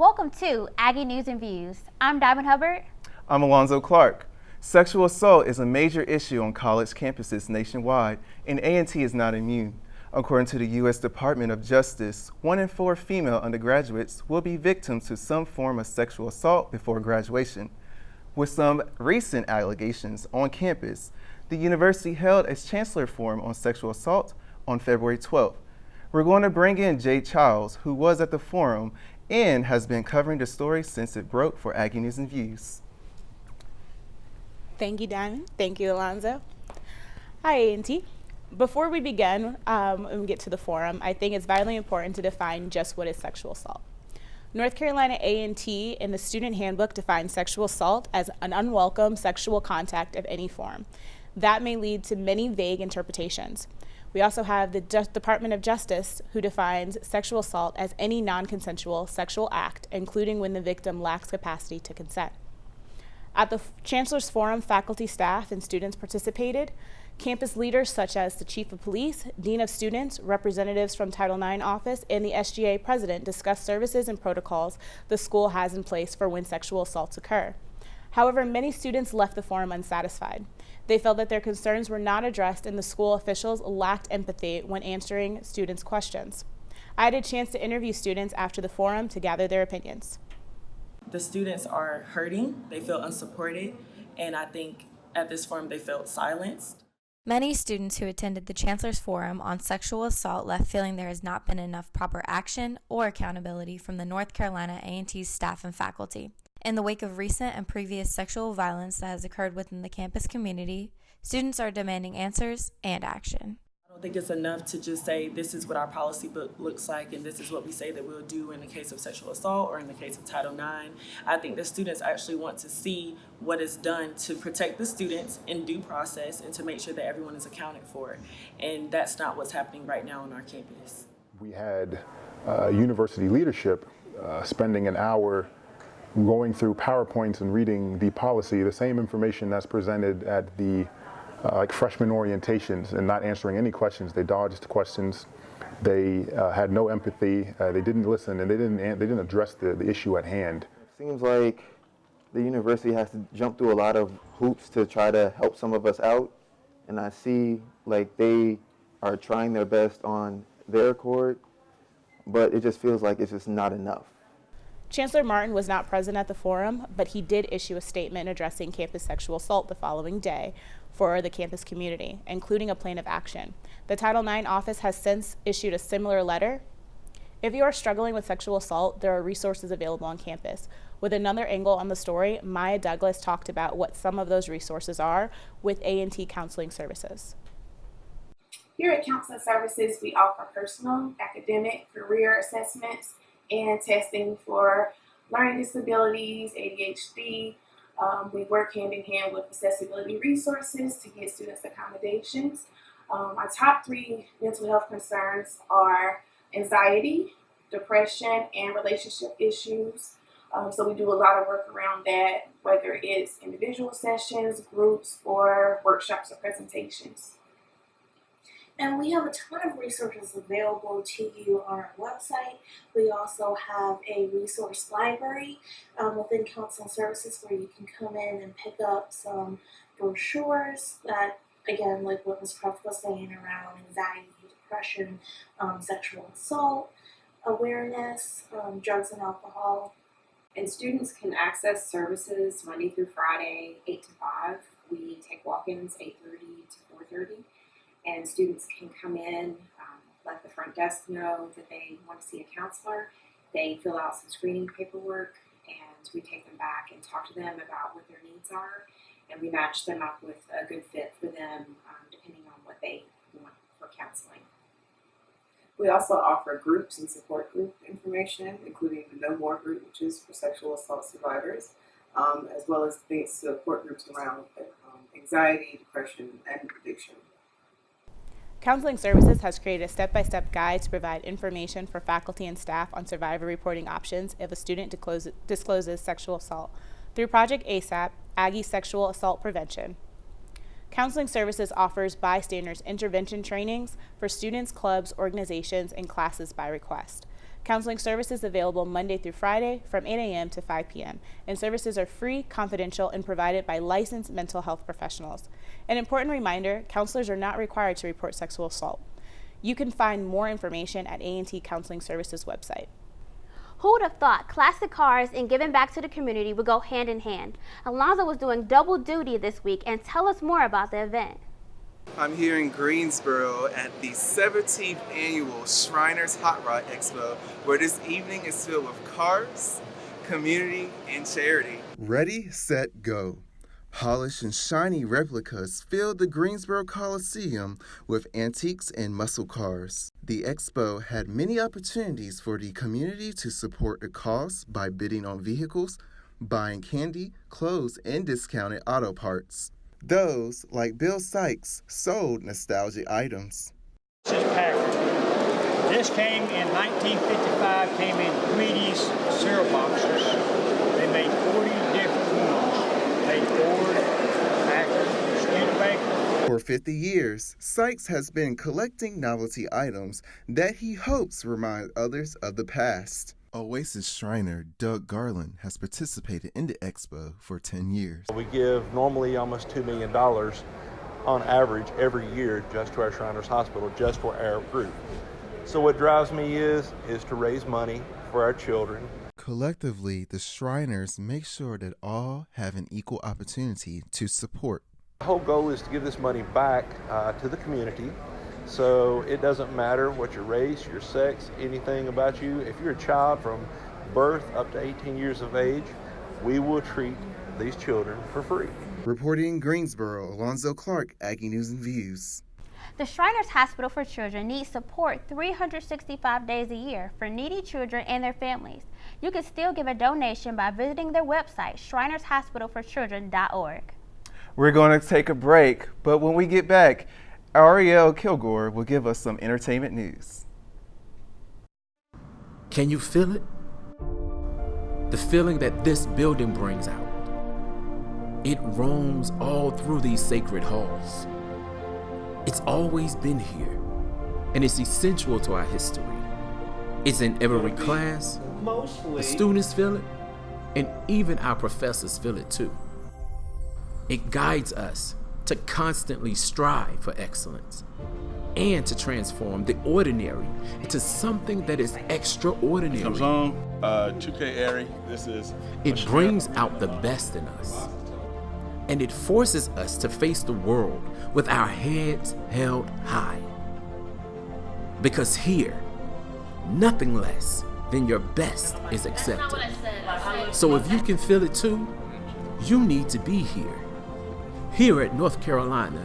Welcome to Aggie News and Views. I'm Diamond Hubbard. I'm Alonzo Clark. Sexual assault is a major issue on college campuses nationwide, and A&T is not immune. According to the U.S. Department of Justice, 1 in 4 female undergraduates will be victims to some form of sexual assault before graduation. With some recent allegations on campus, the university held a Chancellor Forum on sexual assault on February 12th. We're going to bring in Jay Childs, who was at the forum and has been covering the story since it broke for Aggie News and Views. Thank you, Diamond. Thank you, Alonzo. Hi, A&T. Before we begin and get to the forum, I think it's vitally important to define just what is sexual assault. North Carolina A&T in the student handbook defines sexual assault as an unwelcome sexual contact of any form. That may lead to many vague interpretations. We also have the Department of Justice, who defines sexual assault as any non-consensual sexual act, including when the victim lacks capacity to consent. At the Chancellor's Forum, faculty, staff, and students participated. Campus leaders such as the Chief of Police, Dean of Students, representatives from Title IX office, and the SGA president discussed services and protocols the school has in place for when sexual assaults occur. However, many students left the forum unsatisfied. They felt that their concerns were not addressed and the school officials lacked empathy when answering students' questions. I had a chance to interview students after the forum to gather their opinions. The students are hurting, they feel unsupported, and I think at this forum they felt silenced. Many students who attended the Chancellor's Forum on sexual assault left feeling there has not been enough proper action or accountability from the North Carolina A&T staff and faculty. In the wake of recent and previous sexual violence that has occurred within the campus community, students are demanding answers and action. I don't think it's enough to just say this is what our policy book looks like and this is what we say that we'll do in the case of sexual assault or in the case of Title IX. I think the students actually want to see what is done to protect the students in due process and to make sure that everyone is accounted for. And that's not what's happening right now on our campus. We had university leadership spending an hour going through PowerPoints and reading the policy, the same information that's presented at the like freshman orientations, and not answering any questions. They dodged questions. They had no empathy. They didn't listen, and they didn't address the issue at hand. It seems like the university has to jump through a lot of hoops to try to help some of us out, and I see like they are trying their best on their accord, but it just feels like it's just not enough. Chancellor Martin was not present at the forum, but he did issue a statement addressing campus sexual assault the following day for the campus community, including a plan of action. The Title IX office has since issued a similar letter. If you are struggling with sexual assault, there are resources available on campus. With another angle on the story, Maya Douglas talked about what some of those resources are with A&T Counseling Services. Here at Counseling Services, we offer personal, academic, career assessments, and testing for learning disabilities, ADHD. We work hand in hand with accessibility resources to get students accommodations. Our top 3 mental health concerns are anxiety, depression, and relationship issues. So we do a lot of work around that, whether it's individual sessions, groups, or workshops or presentations. And we have a ton of resources available to you on our website. We also have a resource library within Counseling Services where you can come in and pick up some brochures that, again, like what Ms. Cruft was saying around anxiety, depression, sexual assault, awareness, drugs and alcohol. And students can access services Monday through Friday, 8 to 5. We take walk-ins 8:30 to 4:30. And students can come in, let the front desk know that they want to see a counselor. They fill out some screening paperwork, and we take them back and talk to them about what their needs are, and we match them up with a good fit for them, depending on what they want for counseling. We also offer groups and support group information, including the No More group, which is for sexual assault survivors, as well as the support groups around anxiety, depression, and addiction. Counseling Services has created a step-by-step guide to provide information for faculty and staff on survivor reporting options if a student discloses sexual assault through Project ASAP, Aggie Sexual Assault Prevention. Counseling Services offers bystanders intervention trainings for students, clubs, organizations, and classes by request. Counseling services available Monday through Friday from 8 a.m. to 5 p.m. And services are free, confidential, and provided by licensed mental health professionals. An important reminder, counselors are not required to report sexual assault. You can find more information at A&T Counseling Services website. Who would have thought classic cars and giving back to the community would go hand in hand? Alonzo was doing double duty this week, and tell us more about the event. I'm here in Greensboro at the 17th annual Shriners Hot Rod Expo, where this evening is filled with cars, community, and charity. Ready, set, go. Polished and shiny replicas filled the Greensboro Coliseum with antiques and muscle cars. The expo had many opportunities for the community to support the cause by bidding on vehicles, buying candy, clothes, and discounted auto parts. Those, like Bill Sykes, sold nostalgic items. This is Packard. This came in 1955, came in Wheaties cereal boxes. They made 40 different ones. They Ford, Packard, Studebaker. For 50 years, Sykes has been collecting novelty items that he hopes remind others of the past. Oasis Shriner Doug Garland has participated in the expo for 10 years. We give normally almost $2 million on average every year just to our Shriners Hospital, just for our group. So what drives me is to raise money for our children. Collectively, the Shriners make sure that all have an equal opportunity to support. The whole goal is to give this money back to the community. So it doesn't matter what your race, your sex, anything about you. If you're a child from birth up to 18 years of age, we will treat these children for free. Reporting in Greensboro, Alonzo Clark, Aggie News and Views. The Shriners Hospital for Children needs support 365 days a year for needy children and their families. You can still give a donation by visiting their website, shrinershospitalforchildren.org. We're going to take a break, but when we get back, Ariel Kilgore will give us some entertainment news. Can you feel it? The feeling that this building brings out. It roams all through these sacred halls. It's always been here, and it's essential to our history. It's in every class. The students feel it, and even our professors feel it too. It guides us to constantly strive for excellence and to transform the ordinary into something that is extraordinary. Comes on, 2K Ari, this is... It brings out the best in us, and it forces us to face the world with our heads held high. Because here, nothing less than your best is accepted. So if you can feel it too, you need to be here. Here at North Carolina,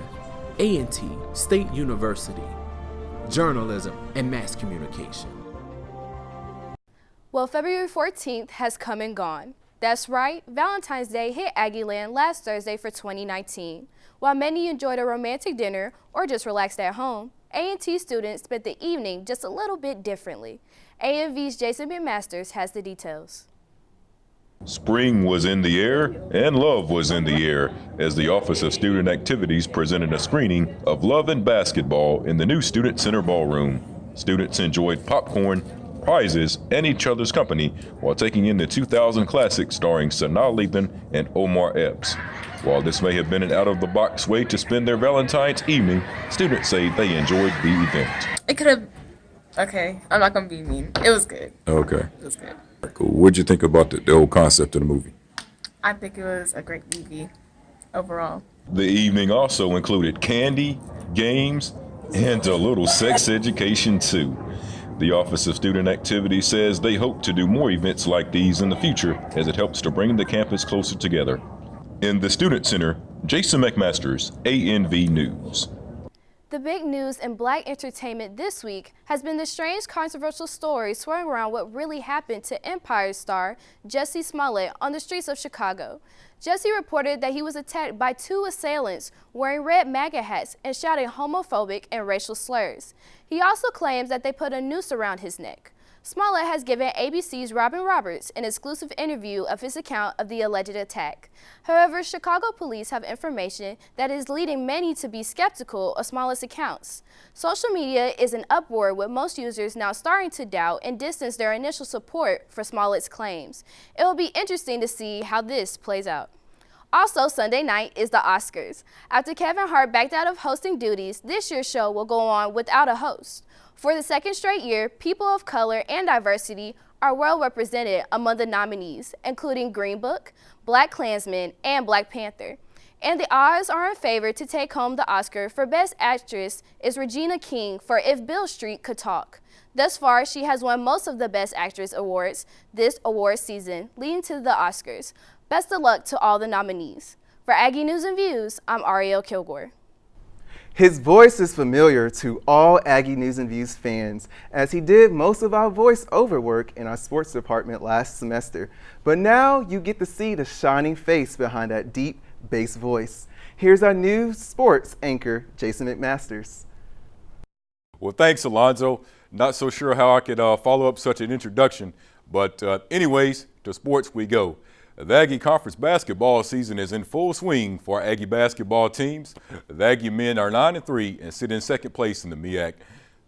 A&T State University, Journalism and Mass Communication. Well, February 14th has come and gone. That's right, Valentine's Day hit Aggieland last Thursday for 2019. While many enjoyed a romantic dinner or just relaxed at home, A&T students spent the evening just a little bit differently. AMV's Jason McMasters has the details. Spring was in the air and love was in the air as the Office of Student Activities presented a screening of Love and Basketball in the new Student Center Ballroom. Students enjoyed popcorn, prizes, and each other's company while taking in the 2000 classic starring Sanaa Lathan and Omar Epps. While this may have been an out-of-the-box way to spend their Valentine's evening, students say they enjoyed the event. It could have... Okay, I'm not going to be mean. It was good. Okay. It was good. Cool. What'd you think about the whole concept of the movie? I think it was a great movie overall. The evening also included candy, games, and a little sex education too. The Office of Student Activities says they hope to do more events like these in the future as it helps to bring the campus closer together. In the Student Center, Jason McMasters, ANV News. The big news in Black entertainment this week has been the strange controversial story swirling around what really happened to Empire star Jussie Smollett on the streets of Chicago. Jussie reported that he was attacked by two assailants wearing red MAGA hats and shouting homophobic and racial slurs. He also claims that they put a noose around his neck. Smollett has given ABC's Robin Roberts an exclusive interview of his account of the alleged attack. However, Chicago police have information that is leading many to be skeptical of Smollett's accounts. Social media is in uproar, with most users now starting to doubt and distance their initial support for Smollett's claims. It will be interesting to see how this plays out. Also, Sunday night is the Oscars. After Kevin Hart backed out of hosting duties, this year's show will go on without a host. For the second straight year, people of color and diversity are well represented among the nominees, including Green Book, Black Klansman, and Black Panther. And the odds are in favor to take home the Oscar for Best Actress is Regina King for If Beale Street Could Talk. Thus far, she has won most of the Best Actress awards this award season, leading to the Oscars. Best of luck to all the nominees. For Aggie News and Views, I'm Ariel Kilgore. His voice is familiar to all Aggie News and Views fans, as he did most of our voice-over work in our sports department last semester. But now you get to see the shining face behind that deep bass voice. Here's our new sports anchor, Jason McMasters. Well, thanks, Alonzo. Not so sure how I could follow up such an introduction, but anyways, to sports we go. The Aggie Conference basketball season is in full swing for our Aggie basketball teams. The Aggie men are 9-3 and sit in second place in the MEAC.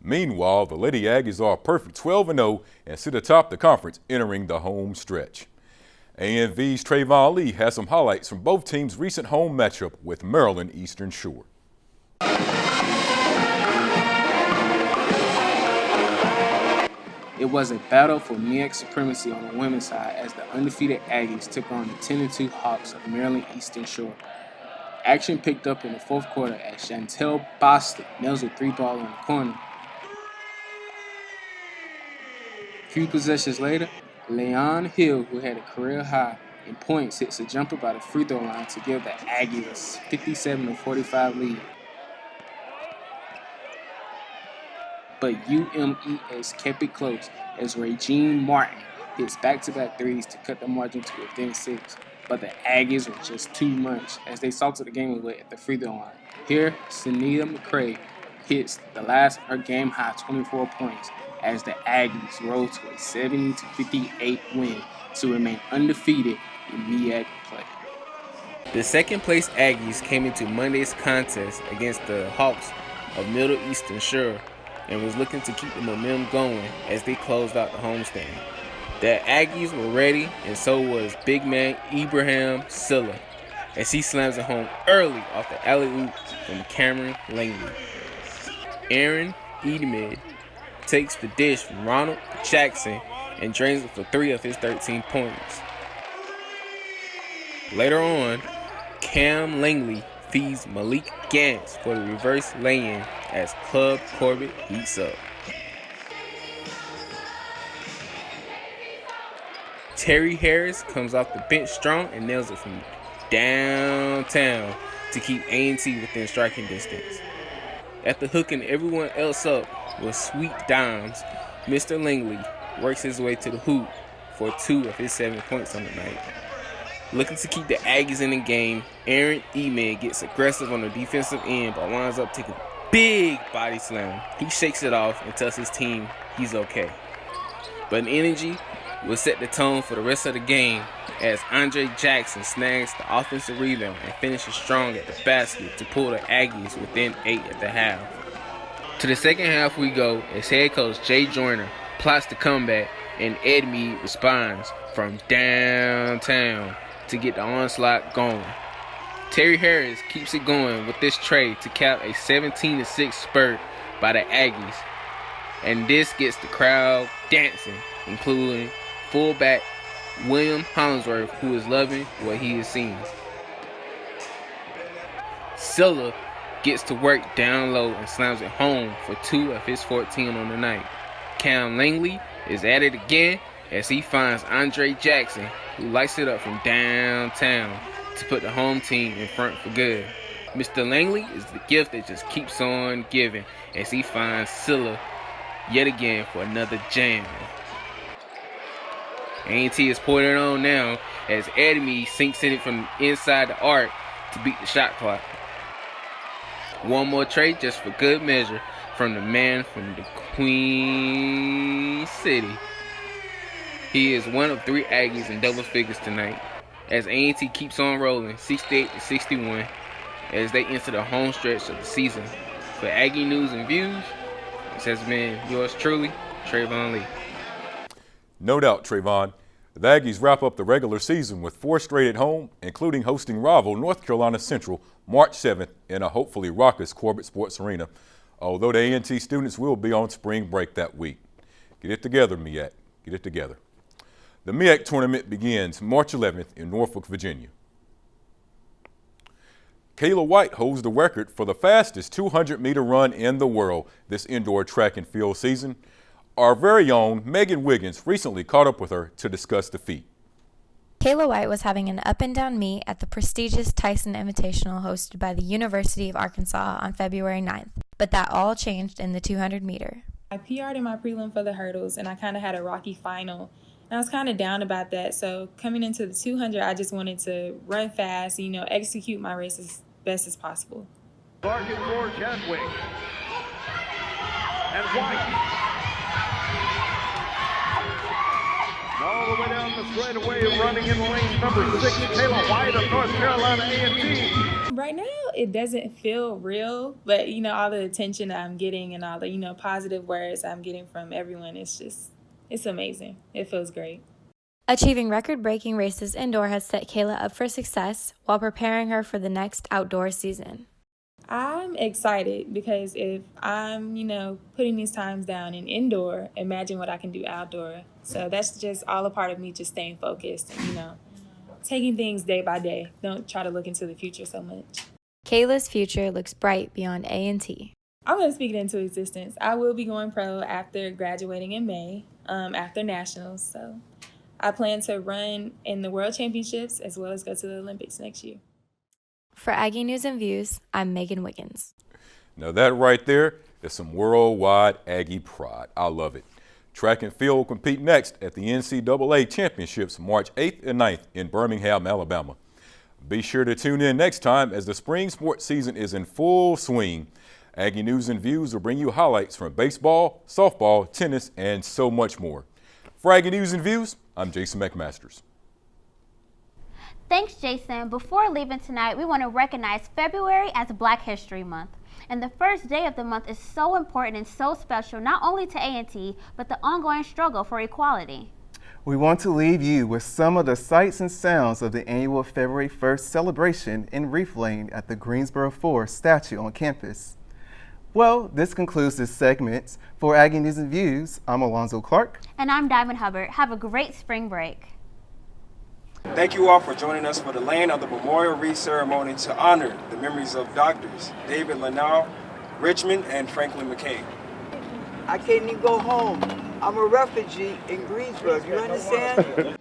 Meanwhile, the Lady Aggies are a perfect 12-0 and sit atop the conference entering the home stretch. ANV's Trayvon Lee has some highlights from both teams' recent home matchup with Maryland Eastern Shore. It was a battle for MEAC supremacy on the women's side as the undefeated Aggies took on the 10-2 Hawks of Maryland Eastern Shore. Action picked up in the fourth quarter as Chantel Boston nails a three-ball in the corner. A few possessions later, Leon Hill, who had a career high in points, hits a jumper by the free throw line to give the Aggies a 57-45 lead. But UMES kept it close as Regine Martin hits back-to-back threes to cut the margin to within 6. But the Aggies were just too much as they salted the game away at the free throw line. Here, Sunita McCray hits the last of her game-high 24 points as the Aggies roll to a 70-58 win to remain undefeated in MEAC play. The second-place Aggies came into Monday's contest against the Hawks of Middle Eastern Shore and was looking to keep the momentum going as they closed out the homestand. The Aggies were ready, and so was big man Ibrahim Silla, as he slams it home early off the alley-oop from Cameron Langley. Aaron Edemed takes the dish from Ronald Jackson and drains it for 3 of his 13 points. Later on, Cam Langley feeds Malik Gantz for the reverse lay-in as Club Corbett heats up. Terry Harris comes off the bench strong and nails it from downtown to keep A&T within striking distance. After hooking everyone else up with sweet dimes, Mr. Langley works his way to the hoop for 2 of his 7 points on the night. Looking to keep the Aggies in the game, Aaron Eman gets aggressive on the defensive end but winds up taking a big body slam. He shakes it off and tells his team he's okay. But an energy will set the tone for the rest of the game as Andre Jackson snags the offensive rebound and finishes strong at the basket to pull the Aggies within 8 at the half. To the second half we go as head coach Jay Joyner plots the comeback and Ed Mead responds from downtown to get the onslaught going. Terry Harris keeps it going with this trade to cap a 17-6 spurt by the Aggies. And this gets the crowd dancing, including fullback William Hollingsworth, who is loving what he is seeing. Silla gets to work down low and slams it home for 2 of his 14 on the night. Cam Langley is at it again as he finds Andre Jackson, who lights it up from downtown to put the home team in front for good. Mr. Langley is the gift that just keeps on giving as he finds Silla yet again for another jam. A&T is pouring it on now as Edemy sinks in it from inside the arc to beat the shot clock. One more trade just for good measure from the man from the Queen City. He is one of 3 Aggies in double figures tonight, as A&T keeps on rolling 68-61 as they enter the home stretch of the season. For Aggie News and Views, this has been yours truly, Trayvon Lee. No doubt, Trayvon. The Aggies wrap up the regular season with 4 straight at home, including hosting rival North Carolina Central March 7th in a hopefully raucous Corbett Sports Arena, although the A&T students will be on spring break that week. Get it together, MEAC. Get it together. The MEAC tournament begins March 11th in Norfolk, Virginia. Kayla White holds the record for the fastest 200-meter run in the world this indoor track and field season. Our very own Megan Wiggins recently caught up with her to discuss the feat. Kayla White was having an up-and-down meet at the prestigious Tyson Invitational hosted by the University of Arkansas on February 9th, but that all changed in the 200-meter. I PR'd in my prelim for the hurdles, and I kind of had a rocky final. And I was kind of down about that, so coming into the 200, I just wanted to run fast, execute my race as best as possible. Larkin for Chadwick. And White. All the way down the straightaway, running in lane number 6, Kayla White of North Carolina A&T. Right now, it doesn't feel real, but, all the attention that I'm getting and all the, positive words I'm getting from everyone, it's amazing. It feels great. Achieving record-breaking races indoor has set Kayla up for success while preparing her for the next outdoor season. I'm excited because if I'm, putting these times down in indoor, imagine what I can do outdoor. So that's just all a part of me just staying focused and, taking things day by day. Don't try to look into the future so much. Kayla's future looks bright beyond A&T. I'm going to speak it into existence. I will be going pro after graduating in May, after nationals. So I plan to run in the World Championships as well as go to the Olympics next year. For Aggie News and Views, I'm Megan Wiggins. Now that right there is some worldwide Aggie pride. I love it. Track and field will compete next at the NCAA Championships March 8th and 9th in Birmingham, Alabama. Be sure to tune in next time as the spring sports season is in full swing. Aggie News and Views will bring you highlights from baseball, softball, tennis, and so much more. For Aggie News and Views, I'm Jason McMasters. Thanks, Jason. Before leaving tonight, we want to recognize February as Black History Month. And the first day of the month is so important and so special, not only to A&T, but the ongoing struggle for equality. We want to leave you with some of the sights and sounds of the annual February 1st celebration in Reef Lane at the Greensboro 4 statue on campus. Well, this concludes this segment. For Aggie News and Views, I'm Alonzo Clark. And I'm Diamond Hubbard. Have a great spring break. Thank you all for joining us for the laying of the memorial wreath ceremony to honor the memories of doctors David Lanau, Richmond, and Franklin McCain. I can't even go home. I'm a refugee in Greensboro, you understand?